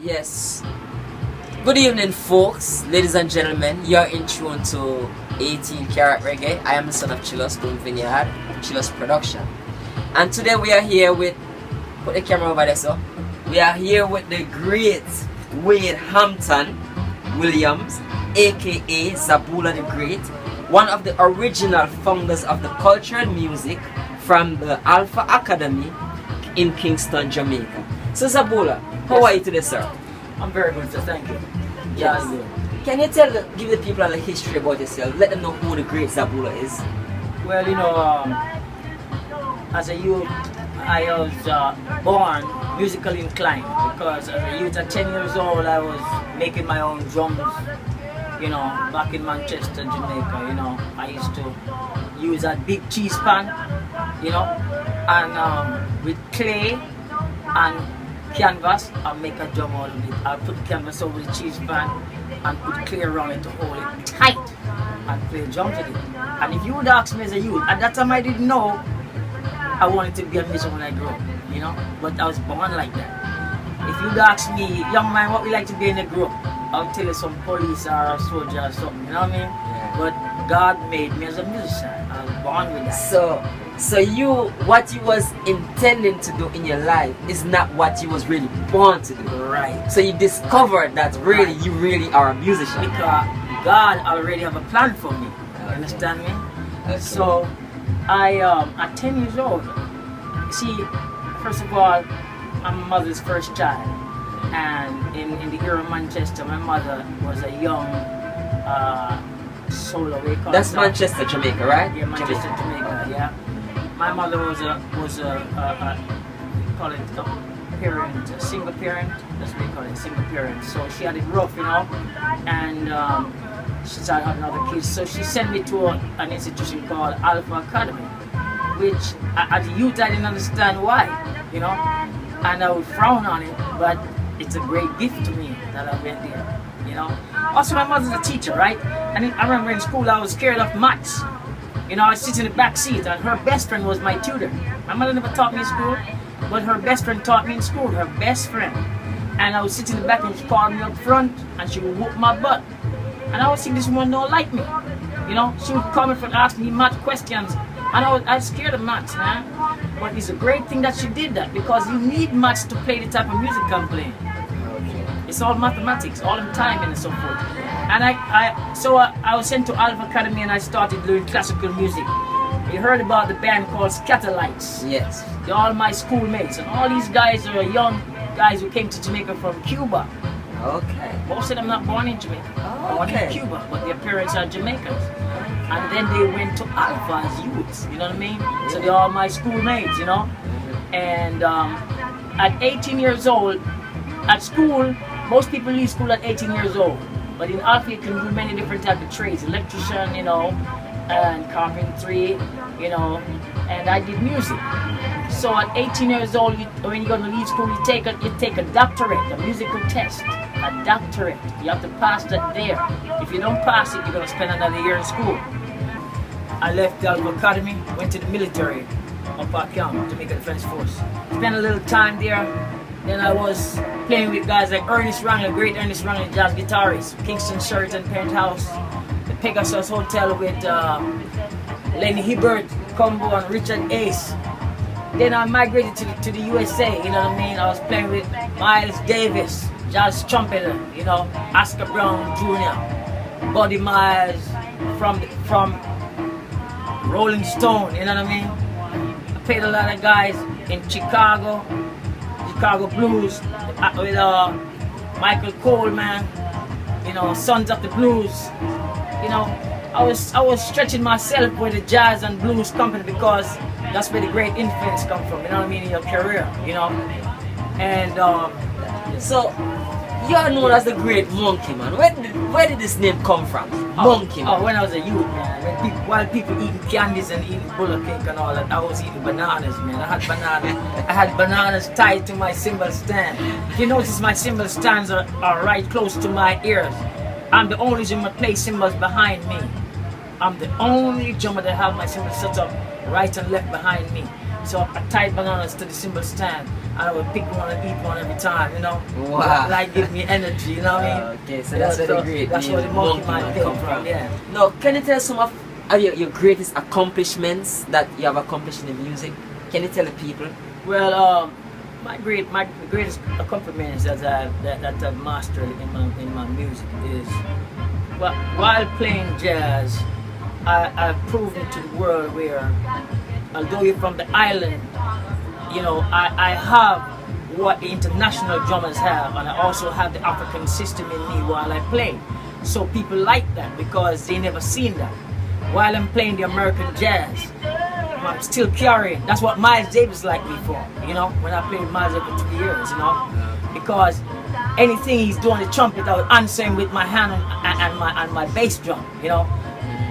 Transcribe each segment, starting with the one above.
Yes. Good evening, folks, ladies and gentlemen. You're in tune to 18 Karat Reggae. I am the son of Chillos Boom Vineyard, Chillos Production. And today we are here with, put the camera over there, so. We are here with the great Wade Hampton Williams, aka Zabula the Great, one of the original founders of the cultural music from the Alpha Academy in Kingston, Jamaica. So Zabula, how are you today, sir? I'm very good, sir. Thank you. Yes. Can you give the people a history about yourself? Let them know who the great Zabula is. Well, as a youth, I was born musically inclined because as a youth at 10 years old, I was making my own drums. Back in Manchester, Jamaica. I used to use a big cheese pan, and with clay and canvas, I'll make a drum out of it. I'll put the canvas over the cheese pan and put clay around it to hold it tight and play drums with it. And if you would ask me as a youth, at that time I didn't know I wanted to be a musician when I grew up, but I was born like that. If you'd ask me, young man, what we like to be in the group, I'll tell you some police or a soldier or something, you know what I mean? Yeah. But God made me as a musician. I was born with that. So what you was intending to do in your life is not what you was really born to do. Right. So you discovered that really you really are a musician. Because God already have a plan for me. You understand me? Okay. So I at 10 years old, see, first of all, I'm my mother's first child. And in the era of Manchester, my mother was a young solo. That's Manchester, Jamaica, right? Yeah, Manchester, Jamaica. Yeah. My mother was a call it a single parent. That's what we call it, single parent. So she had it rough, and she started having other kids. So she sent me to an institution called Alpha Academy, which as a youth I didn't understand why, and I would frown on it, but it's a great gift to me that I went there, Also, my mother's a teacher, right? And I remember in school I was scared of maths. I was sitting in the back seat, and her best friend was my tutor. My mother never taught me in school, but her best friend taught me in school, her best friend. And I was sitting in the back, and she called me up front, and she would whoop my butt. And I would think this woman don't like me. She would come in front and ask me math questions, and I was scared of maths, man. But it's a great thing that she did that, because you need maths to play the type of music I'm playing. It's all mathematics, all in time and so forth. And I was sent to Alpha Academy, and I started doing classical music. You heard about the band called Scatterlights. Yes. They're all my schoolmates, and all these guys are young guys who came to Jamaica from Cuba. Okay. Most of them not born in Jamaica, born in Cuba, but their parents are Jamaicans. And then they went to Alpha as youths, you know what I mean? So they're all my schoolmates, And at 18 years old, at school, most people leave school at 18 years old. But in Alpha, you can do many different types of trades, electrician, and carpentry, and I did music. So at 18 years old, when you're going to leave school, you take a doctorate, a musical test, a doctorate. You have to pass that there. If you don't pass it, you're going to spend another year in school. I left the Alpha Academy, went to the military up at camp, Jamaica Defense Force. Spent a little time there. Then I was playing with guys like Ernest Wrangler, great Ernest Wrangler, jazz guitarist, Kingston Sheraton Penthouse, the Pegasus Hotel with Lenny Hibbert, Combo, and Richard Ace. Then I migrated to the USA, you know what I mean? I was playing with Miles Davis, jazz trumpeter, Oscar Brown Jr., Buddy Miles from Rolling Stone, you know what I mean? I played a lot of guys in Chicago Blues with Michael Coleman, Sons of the Blues. I was stretching myself with the jazz and blues company because that's where the great influence come from, you know what I mean, in your career, And so you are known as the Great Monkey Man. Where did this name come from? Monkey Man. When I was a youth, man. While people eating candies and eating butter cake and all that, I was eating bananas, man. I had bananas tied to my cymbal stand. If you notice, my cymbal stands are right close to my ears. I'm the only drummer play cymbals behind me. I'm the only drummer that have my cymbals set up right and left behind me. So I tied bananas to the cymbal stand. I would pick one and eat one every time, you know. Wow. Like give me energy, you know what I mean? Okay, so that's where the great That's name where the monkey Monkey mind Man came from, yeah. Now, can you tell some of your greatest accomplishments that you have accomplished in the music? Can you tell the people? Well, my greatest accomplishments that I've mastered in my music is, well, while playing jazz, I've proven to the world where, although you're from the island, you know, I have what the international drummers have, and I also have the African system in me while I play. So people like that because they never seen that. While I'm playing the American jazz, I'm still carrying. That's what Miles Davis liked me for, you know, when I played Miles for 3 years, you know, because anything he's doing the trumpet, I was answering with my hand and my bass drum, you know.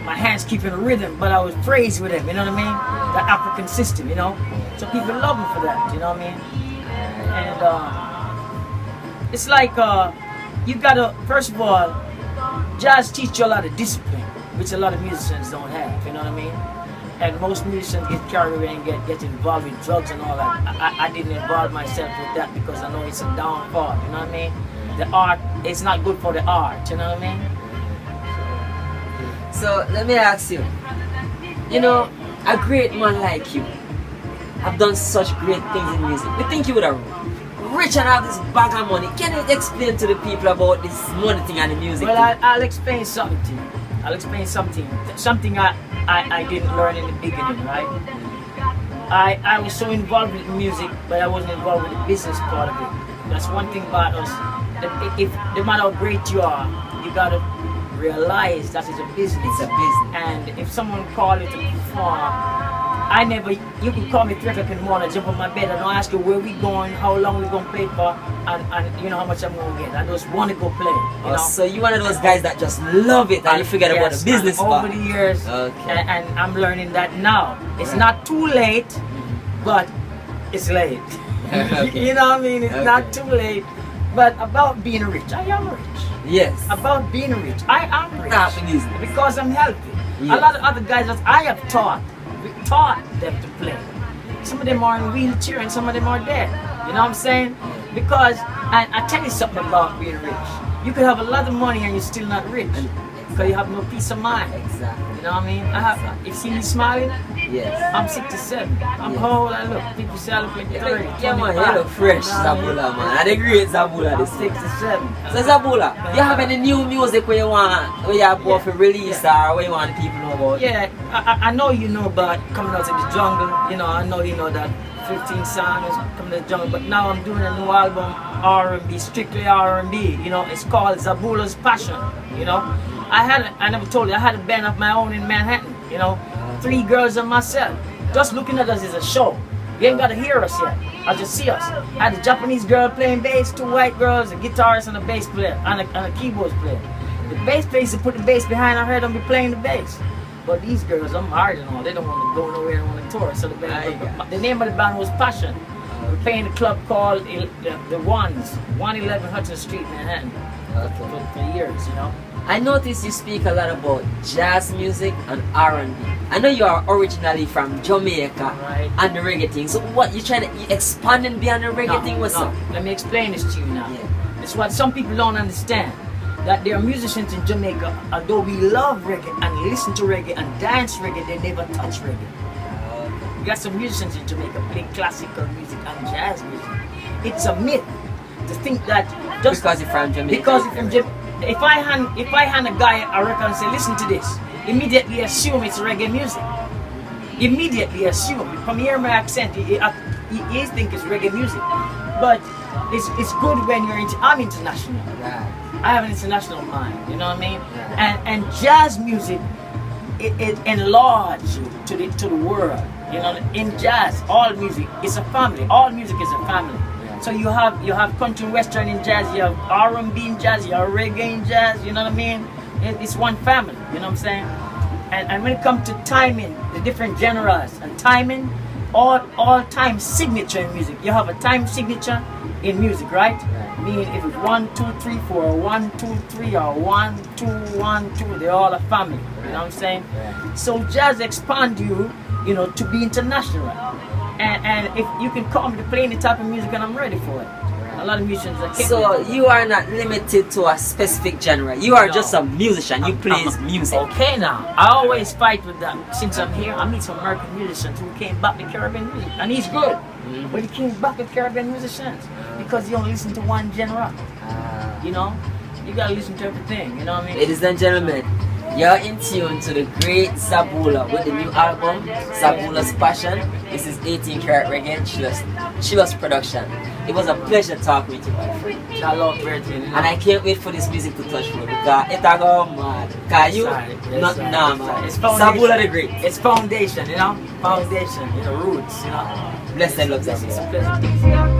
My hands keeping a rhythm, but I was praised with him, you know what I mean? The African system, you know. So people love me for that, you know what I mean? And it's like you gotta, first of all, jazz teach you a lot of discipline, which a lot of musicians don't have, you know what I mean? And most musicians get carried away and get involved with drugs and all that. I didn't involve myself with that because I know it's a downfall, you know what I mean? The art, it's not good for the art, you know what I mean? So let me ask you, you know, a great man like you have done such great things in music. We think you would have rich and have this bag of money. Can you explain to the people about this money thing and the music well, thing? I'll explain something. I'll explain something. Something I didn't learn in the beginning, right? I was so involved with music, but I wasn't involved with the business part of it. That's one thing about us. If no matter how great you are, you gotta realize that it's a business. It's a business. And if someone called you to perform, you can call me 3 o'clock in the morning, jump on my bed, and I'll ask you where we going, how long we gonna play for, and you know how much I'm gonna get. I just want to go play. You know? So you one of those guys that just love it and you forget about the business part. Over the years, okay. and I'm learning that now. It's not too late, but it's late. Okay. You know what I mean? It's not too late. But about being rich, I am rich. Yes. About being rich, I am rich. Business. Because I'm healthy. Yes. A lot of other guys that I have taught them to play. Some of them are in a wheelchair and some of them are dead. You know what I'm saying? Because, and I tell you something about being rich. You could have a lot of money and you're still not rich. Because you have no peace of mind. Exactly. You know what I mean? You see me smiling? Yes. I'm 67. I'm how old I look. People say I look like 30. Yeah, man, you look fresh, Zabula, man. And the great Zabula this 67. So Zabula, you have any new music where you have go for release or where you want the people know about? Yeah, I know you know about coming out of the jungle. You know, I know you know that 15 songs coming out of the jungle. But now I'm doing a new album, R&B, strictly R&B. You know, it's called Zabula's Passion. You know, I never told you, I had a band of my own in Manhattan. You know, 3 girls and myself. Just looking at us is a show. You ain't got to hear us yet. I just see us. I had a Japanese girl playing bass, 2 white girls, a guitarist and a bass player, and a keyboard player. The bass player used to put the bass behind, I heard them be playing the bass. But these girls, I'm hard and all, they don't want to go nowhere, they want to tour. So the name of the band was Passion. We were playing a club called the Ones, 111 Hudson Street, Manhattan, for years, you know. I noticed you speak a lot about jazz music and R&B. I know you are originally from Jamaica, right, and the reggae thing. So what, you trying to expanding beyond the reggae thing? What's up? Let me explain this to you now. Yeah. It's what some people don't understand. That there are musicians in Jamaica, although we love reggae and listen to reggae and dance reggae, they never touch reggae. We got some musicians in Jamaica play classical music and jazz music. It's a myth to think that just because you're from Jamaica. Because you're from Jamaica. If I hand a guy a record and say, listen to this, immediately assume it's reggae music. Immediately assume. From hearing my accent, you think it's reggae music. But it's good when I'm international. Right. I have an international mind, you know what I mean? Right. And jazz music, it enlarges you to the world. You know, in jazz, all music is a family. All music is a family. So you have country and western in jazz, you have R&B in jazz, you have reggae in jazz, you know what I mean? It's one family, you know what I'm saying? And when it comes to timing, the different genres and timing, all time signature in music. You have a time signature in music, right? Meaning if it's 1, 2, 3, 4, or 1, 2, 3, or 1, 2, 1, 2, they're all a family, you know what I'm saying? So jazz expand you know, to be international. and if you can call me to play any type of music, and I'm ready for it. A lot of musicians are capable. So you are not limited to a specific genre. You are just a musician. You play music. Okay now. I always fight with them. Since I'm here, I meet some American musicians who came back to Caribbean music. And he's good. But he came back with Caribbean musicians. Because he only listen to one genre. You know? You gotta listen to everything. You know what I mean? Ladies and gentlemen, you're in tune to the great Zabula with the new album, Zabula's Passion. This is 18 Karat Reggae, Chillus production. It was a pleasure talking with you, my friend. I love everything. And I can't wait for this music to touch me because it's a go mad. Because you, not nah, man. It's Zabula the Great. It's foundation, you know? Foundation, roots, you know? Blessed love, It's a Zabula. pleasure.